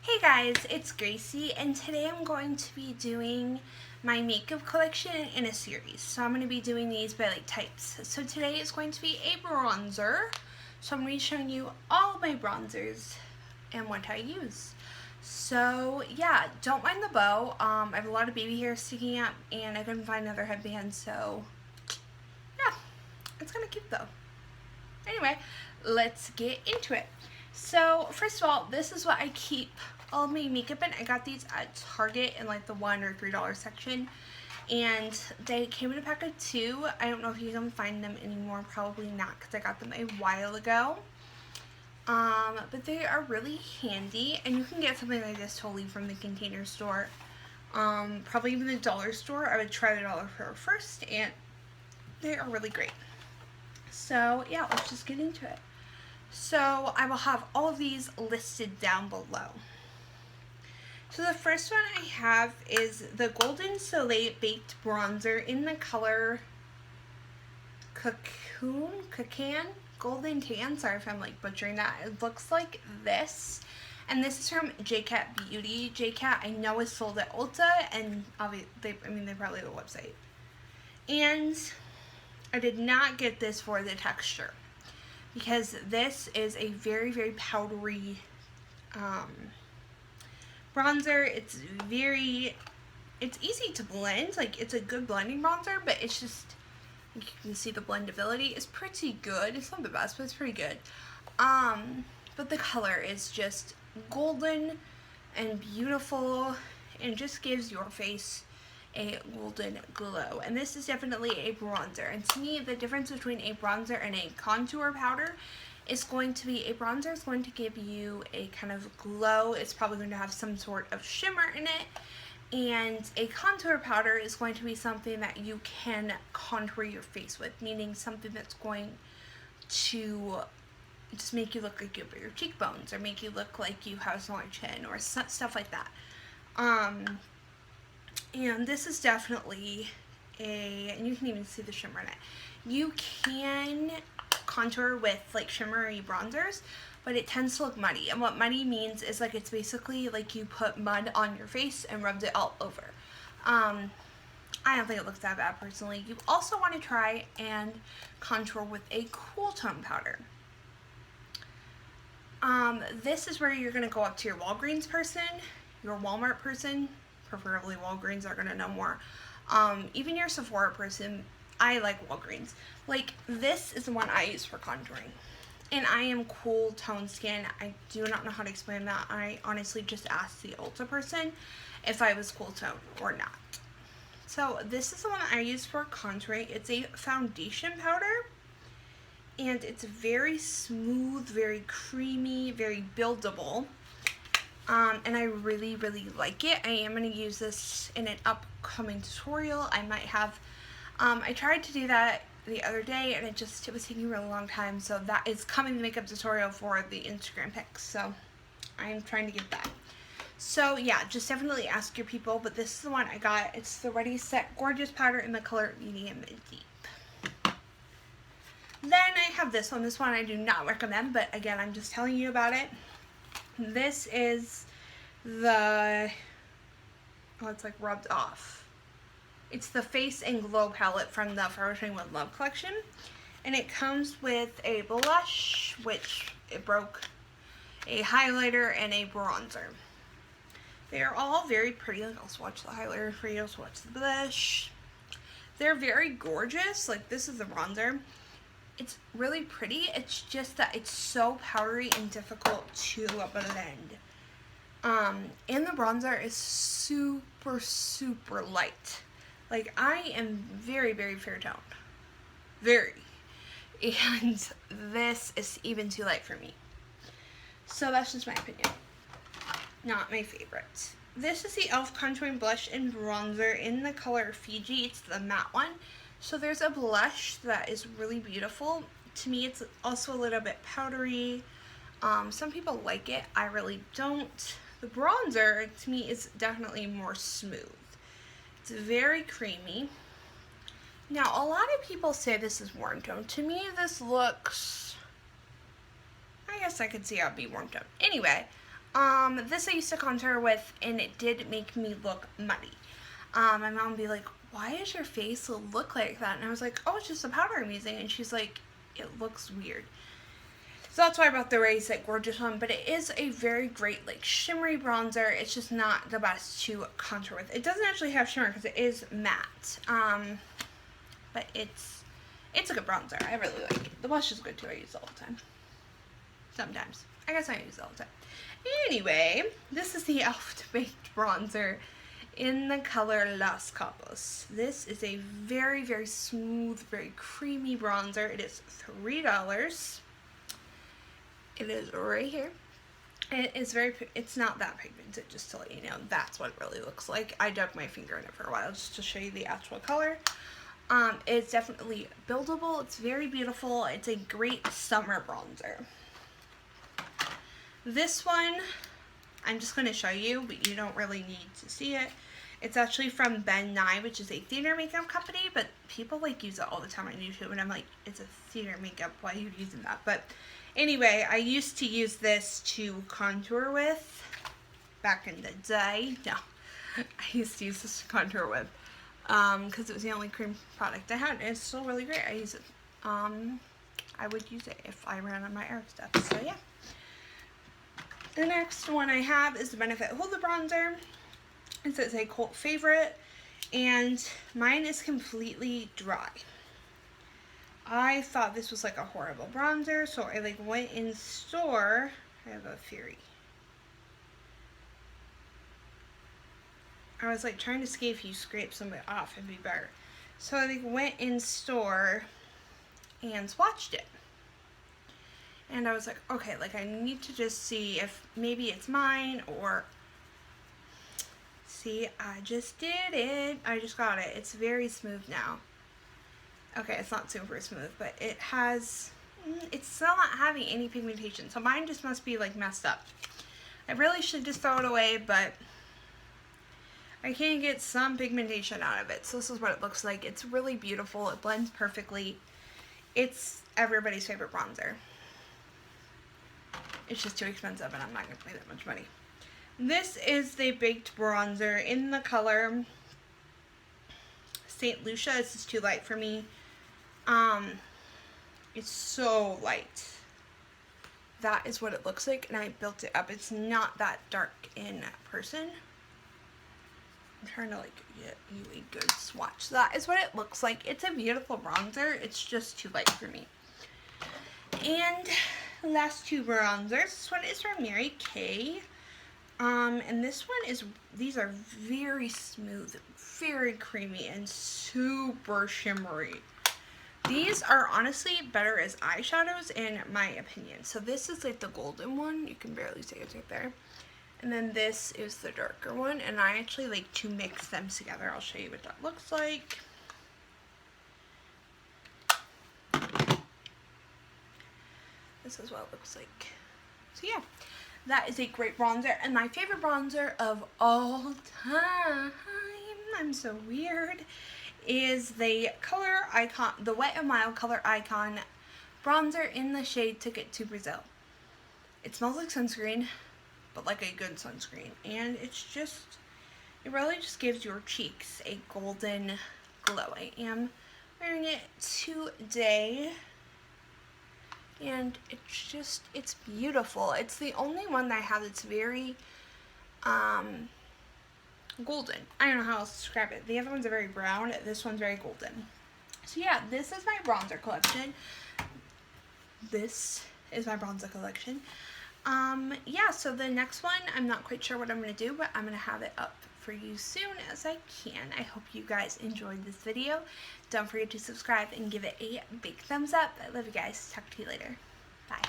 Hey guys, it's Gracie, and today I'm going to be doing my makeup collection in a series. So I'm going to be doing these by types. So today is going to be a bronzer. So I'm going to be showing you all my bronzers and what I use. So yeah, don't mind the bow. I have a lot of baby hair sticking out and I couldn't find another headband, so yeah, it's kind of cute though. Anyway, let's get into it. So first of all, this is what I keep all my makeup in. I got these at Target in the $1 or $3 section, and they came in a pack of 2. I don't know if you can find them anymore, probably not, because I got them a while ago. But they are really handy, and you can get something like this totally from the Container Store, probably even the dollar store. I would try the dollar store first, and they are really great. So yeah, let's just get into it. So I will have all of these listed down below. So the first one I have is the Golden Soleil Baked Bronzer in the color Cancun, Golden Tan. Sorry if I'm butchering that. It looks like this. And this is from Jcat Beauty. Jcat, I know, is sold at Ulta, and obviously, they probably have a website. And I did not get this for the texture, because this is a very, very powdery bronzer. It's easy to blend. It's a good blending bronzer, but it's just, you can see the blendability is pretty good. It's not the best, but it's pretty good. But the color is just golden and beautiful, and just gives your face a golden glow. And this is definitely a bronzer. And to me, the difference between a bronzer and a contour powder is going to be, a bronzer is going to give you a kind of glow. It's probably going to have some sort of shimmer in it. And a contour powder is going to be something that you can contour your face with, meaning something that's going to just make you look like you have your cheekbones, or make you look like you have a smaller chin, or stuff like that. And this is definitely and you can even see the shimmer in it. You can contour with shimmery bronzers, but it tends to look muddy. And what muddy means is it's basically you put mud on your face and rubbed it all over. I don't think it looks that bad personally. You also want to try and contour with a cool tone powder. This is where you're going to go up to your Walgreens person, your Walmart person, preferably Walgreens are going to know more. Even your Sephora person. I like Walgreens. This is the one I use for contouring. And I am cool tone skin. I do not know how to explain that. I honestly just asked the Ulta person if I was cool tone or not. So this is the one I use for contouring. It's a foundation powder. And it's very smooth, very creamy, very buildable. And I really, really like it. I am going to use this in an upcoming tutorial. I might have, I tried to do that the other day, and it was taking a really long time, so that is coming, the makeup tutorial for the Instagram pics, so I'm trying to get that. So yeah, just definitely ask your people, but this is the one I got. It's the Ready Set Gorgeous powder in the color Medium and Deep. Then I have this one. This one I do not recommend, but again, I'm just telling you about it. This is the, it's rubbed off. It's the Face and Glow palette from the Forever 21 Love collection. And it comes with a blush, which it broke, a highlighter, and a bronzer. They are all very pretty. I'll swatch the highlighter for you, I'll swatch the blush. They're very gorgeous. This is the bronzer. It's really pretty. It's just that it's so powdery and difficult to blend. And the bronzer is super, super light. I am very, very fair toned. Very. And this is even too light for me. So that's just my opinion. Not my favorite. This is the e.l.f. Contouring Blush and Bronzer in the color Fiji. It's the matte one. So there's a blush that is really beautiful. To me, it's also a little bit powdery. Some people like it. I really don't. The bronzer, to me, is definitely more smooth. It's very creamy. Now, a lot of people say this is warm tone. To me, this looks, I guess I could see how it'd be warm tone. Anyway, This I used to contour with, and it did make me look muddy. My mom would be like, why does your face look like that? And I was like, oh, it's just the powder I'm using. And she's like, it looks weird. So that's why I brought the Raise It Gorgeous one, but it is a very great, like, shimmery bronzer. It's just not the best to contour with. It doesn't actually have shimmer because it is matte, but it's a good bronzer. I really like it. The blush is good too. I use it all the time. Sometimes. I guess I use it all the time. Anyway, this is the e.l.f. Baked Bronzer in the color Los Cabos. This is a very, very smooth, very creamy bronzer. It is $3. It is right here. It is it's not that pigmented, just to let you know. That's what it really looks like. I dug my finger in it for a while just to show you the actual color. It's definitely buildable. It's very beautiful. It's a great summer bronzer. This one, I'm just going to show you, but you don't really need to see it. It's actually from Ben Nye, which is a theater makeup company, but people like use it all the time on YouTube, and I'm like, it's a theater makeup, why are you using that? But anyway, I used to use this to contour with back in the day. No, I used to use this to contour with because it was the only cream product I had, and it's still really great. I use it. I would use it if I ran on my Arab stuff, so yeah. The next one I have is the Benefit Hoola Bronzer. It says a cult favorite, and mine is completely dry. I thought this was like a horrible bronzer, so I like went in store. I have a theory. I was like trying to see if you scrape some of it off, it'd be better. So I like went in store and swatched it. And I was like, okay, like I need to just see if maybe it's mine or... See, I just did it. I just got it. It's very smooth now. Okay, it's not super smooth, but it has... It's still not having any pigmentation, so mine just must be like messed up. I really should just throw it away, but I can get some pigmentation out of it. So this is what it looks like. It's really beautiful. It blends perfectly. It's everybody's favorite bronzer. It's just too expensive, and I'm not going to pay that much money. This is the Baked Bronzer in the color St. Lucia. This is too light for me. It's so light. That is what it looks like, and I built it up. It's not that dark in person. I'm trying to like get you a good swatch. So that is what it looks like. It's a beautiful bronzer. It's just too light for me. And last two bronzers. This one is from Mary Kay. And this one is, these are very smooth, very creamy, and super shimmery. These are honestly better as eyeshadows in my opinion. So this is like the golden one. You can barely see it right there. And then this is the darker one, and I actually like to mix them together. I'll show you what that looks like. This is what it looks like. So yeah, that is a great bronzer, and my favorite bronzer of all time, I'm so weird, is the Color Icon, the WetnWild Color Icon bronzer in the shade Ticket to Brazil. It smells like sunscreen, but like a good sunscreen, and it's just, it really just gives your cheeks a golden glow. I am wearing it today, and it's just, it's beautiful. It's the only one that I have that's very golden. I don't know how else to describe it. The other ones are very brown. This one's very golden. So yeah, this is my bronzer collection. This is my bronzer collection. Yeah, so the next one, I'm not quite sure what I'm going to do, but I'm going to have it up for you soon as I can. I hope you guys enjoyed this video. Don't forget to subscribe and give it a big thumbs up. I love you guys. Talk to you later. Bye.